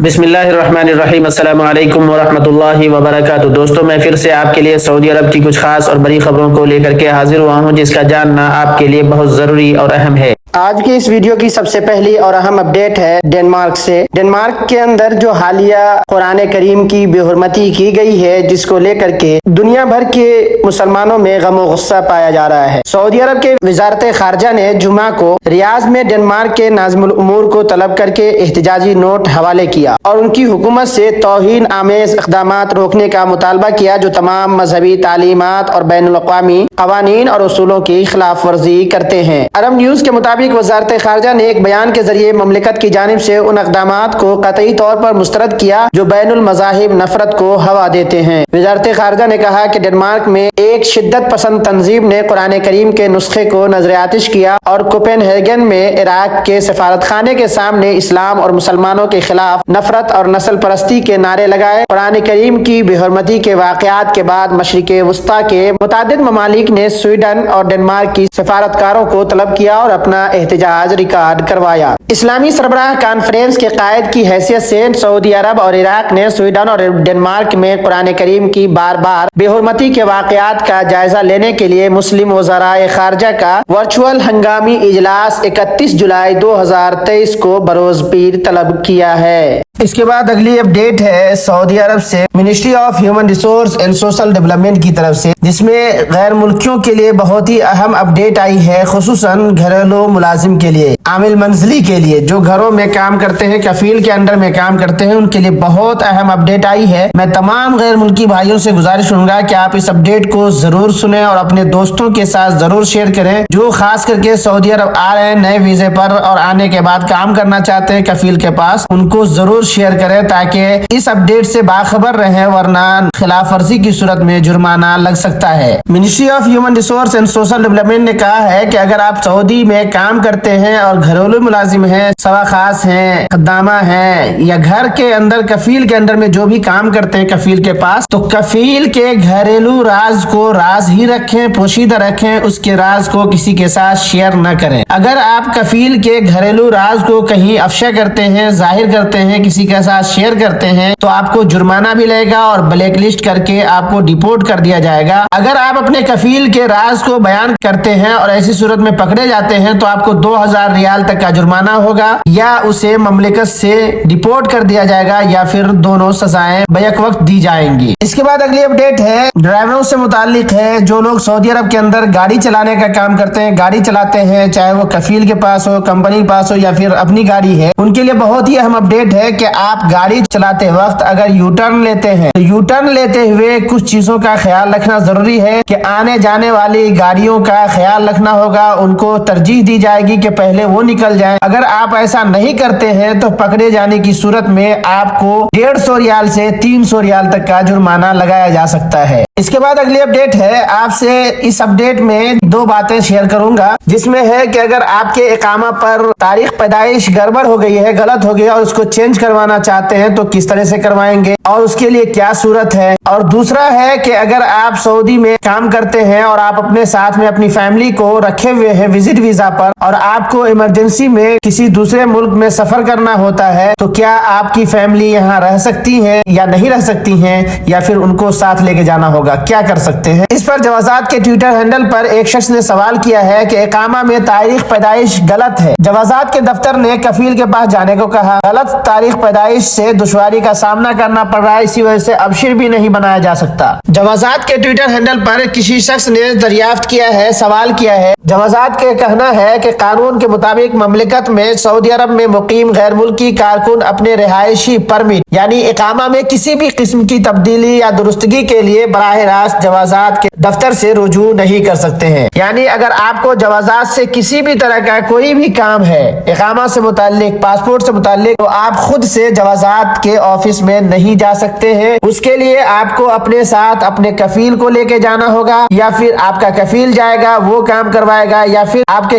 بسم اللہ الرحمن الرحیم، السلام علیکم ورحمۃ اللہ وبرکاتہ۔ دوستوں، میں پھر سے آپ کے لیے سعودی عرب کی کچھ خاص اور بڑی خبروں کو لے کر کے حاضر ہوا ہوں، جس کا جاننا آپ کے لیے بہت ضروری اور اہم ہے۔ آج کی اس ویڈیو کی سب سے پہلی اور اہم اپڈیٹ ہے ڈنمارک سے۔ ڈنمارک کے اندر جو حالیہ قرآن کریم کی بے حرمتی کی گئی ہے، جس کو لے کر کے دنیا بھر کے مسلمانوں میں غم و غصہ پایا جا رہا ہے۔ سعودی عرب کے وزارت خارجہ نے جمعہ کو ریاض میں ڈنمارک کے ناظم الامور کو طلب کر کے احتجاجی نوٹ حوالے کیا اور ان کی حکومت سے توہین آمیز اقدامات روکنے کا مطالبہ کیا جو تمام مذہبی تعلیمات اور بین الاقوامی قوانین اور اصولوں کی خلاف ورزی کرتے ہیں۔ عرب نیوز کے مطابق وزارت خارجہ نے ایک بیان کے ذریعے مملکت کی جانب سے ان اقدامات کو قطعی طور پر مسترد کیا جو بین المذاہب نفرت کو ہوا دیتے ہیں۔ وزارت خارجہ نے کہا کہ ڈنمارک میں ایک شدت پسند تنظیم نے قرآن کریم کے نسخے کو نظر آتش کیا اور کوپن ہیگن میں عراق کے سفارت خانے کے سامنے اسلام اور مسلمانوں کے خلاف نفرت اور نسل پرستی کے نعرے لگائے۔ قرآن کریم کی بے حرمتی کے واقعات کے بعد مشرق وسطیٰ کے متعدد ممالک نے سویڈن اور ڈنمارک کی سفارتکاروں کو طلب کیا اور اپنا احتجاج ریکارڈ کروایا۔ اسلامی سربراہ کانفرنس کے قائد کی حیثیت سے سعودی عرب اور عراق نے سویڈن اور ڈنمارک میں قرآن کریم کی بار بار بے حرمتی کے واقعات کا جائزہ لینے کے لیے مسلم وزرائے خارجہ کا ورچوئل ہنگامی اجلاس 31 جولائی 2023 کو بروز پیر طلب کیا ہے۔ اس کے بعد اگلی اپڈیٹ ہے سعودی عرب سے ministry of human resource and social development کی طرف سے، جس میں غیر ملکیوں کے لیے بہت ہی اہم اپڈیٹ آئی ہے، خصوصاً گھریلو ملازم کے لیے، عامل منزلی کے لیے، جو گھروں میں کام کرتے ہیں، کفیل کے انڈر میں کام کرتے ہیں، ان کے لیے بہت اہم اپڈیٹ آئی ہے۔ میں تمام غیر ملکی بھائیوں سے گزارش کروں گا کہ آپ اس اپڈیٹ کو ضرور سنیں اور اپنے دوستوں کے ساتھ ضرور شیئر کریں جو خاص کر کے سعودی عرب آ رہے ہیں نئے ویزے پر اور آنے کے بعد کام کرنا چاہتے ہیں کفیل کے پاس، ان کو ضرور شیئر کریں تاکہ اس اپڈیٹ سے باخبر رہیں، ورنہ خلاف ورزی کی صورت میں جرمانہ لگ سکتا ہے۔ Ministry of human resource and social development نے کہا ہے کہ اگر آپ سعودی میں کام کرتے ہیں اور گھریلو ملازم ہیں، سوا خاص ہیں، خدامہ ہیں، یا گھر کے اندر کفیل کے اندر میں جو بھی کام کرتے ہیں کفیل کے پاس، تو کفیل کے گھریلو راز کو راز ہی رکھیں، پوشیدہ رکھیں، اس کے راز کو کسی کے ساتھ شیئر نہ کریں۔ اگر آپ کفیل کے گھریلو راز کو کہیں افشا کرتے ہیں، ظاہر کرتے ہیں، کسی کے ساتھ شیئر کرتے ہیں، تو آپ کو جرمانہ بھی لگے گا اور بلیک لسٹ کر کے آپ کو ڈیپورٹ کر دیا جائے گا۔ اگر آپ اپنے کفیل کے راز کو بیان کرتے ہیں اور ایسی صورت میں پکڑے جاتے ہیں تو آپ کو 2000 ریال تک کا جرمانہ ہوگا، یا اسے مملکت سے ڈیپورٹ کر دیا جائے گا، یا پھر دونوں سزائیں بیک وقت دی جائیں گی۔ اس کے بعد اگلی اپڈیٹ ہے ڈرائیوروں سے متعلق ہے، جو لوگ سعودی عرب کے اندر گاڑی چلانے کا کام کرتے ہیں، گاڑی چلاتے ہیں، چاہے وہ کفیل کے پاس ہو، کمپنی کے پاس ہو، یا پھر اپنی گاڑی ہے، ان کے لیے بہت ہی اہم اپڈیٹ ہے کہ آپ گاڑی چلاتے وقت اگر یو ٹرن لیتے ہیں تو یو ٹرن لیتے ہوئے کچھ چیزوں کا خیال رکھنا ضروری ہے کہ آنے جانے والی گاڑیوں کا خیال رکھنا ہوگا، ان کو ترجیح دی جائے گی کہ پہلے وہ نکل جائیں۔ اگر آپ ایسا نہیں کرتے ہیں تو پکڑے جانے کی صورت میں آپ کو 150 ریال سے 300 ریال تک کا جرمانہ لگایا جا سکتا ہے۔ اس کے بعد اگلی اپڈیٹ ہے، آپ سے اس اپڈیٹ میں دو باتیں شیئر کروں گا، جس میں ہے کہ اگر آپ کے اقامہ پر تاریخ پیدائش گڑبڑ ہو گئی ہے، غلط ہو گیا اور اس کو چینج کروانا چاہتے ہیں تو کس طرح سے کروائیں گے اور اس کے لیے کیا صورت ہے۔ اور دوسرا ہے کہ اگر آپ سعودی میں کام کرتے ہیں اور آپ اپنے ساتھ میں اپنی فیملی کو رکھے ہوئے ہیں وزٹ ویزا پر اور آپ کو ایمرجنسی میں کسی دوسرے ملک میں سفر کرنا ہوتا ہے تو کیا آپ کی فیملی یہاں رہ سکتی ہے یا نہیں رہ سکتی ہیں، یا پھر ان کو ساتھ لے کے جانا ہوگا، کیا کر سکتے ہیں؟ اس پر جوازات کے ٹویٹر ہینڈل پر ایک شخص نے سوال کیا ہے کہ اقامہ میں تاریخ پیدائش غلط ہے، جوازات کے دفتر نے کفیل کے پاس جانے کو کہا، غلط تاریخ پیدائش سے دشواری کا سامنا کرنا پڑ رہا ہے، اسی وجہ سے ابشر بھی نہیں بنایا جا سکتا۔ جوازات کے ٹویٹر ہینڈل پر کسی شخص نے دریافت کیا ہے، سوال کیا ہے، جوازات کا کہنا ہے کہ قانون کے مطابق مملکت میں سعودی عرب میں مقیم غیر ملکی کارکن اپنے رہائشی پرمٹ یعنی اقامہ میں کسی بھی قسم کی تبدیلی یا درستگی کے لیے براہ راست جوازات کے دفتر سے رجوع نہیں کر سکتے ہیں۔ یعنی اگر آپ کو جوازات سے کسی بھی طرح کا کوئی بھی کام ہے، اقامہ سے متعلق، پاسپورٹ سے متعلق، تو آپ خود سے جوازات کے آفس میں نہیں جا سکتے ہیں۔ اس کے لیے آپ کو اپنے ساتھ اپنے کفیل کو لے کے جانا ہوگا، یا پھر آپ کا کفیل جائے گا وہ کام کروائے گا، یا پھر آپ کے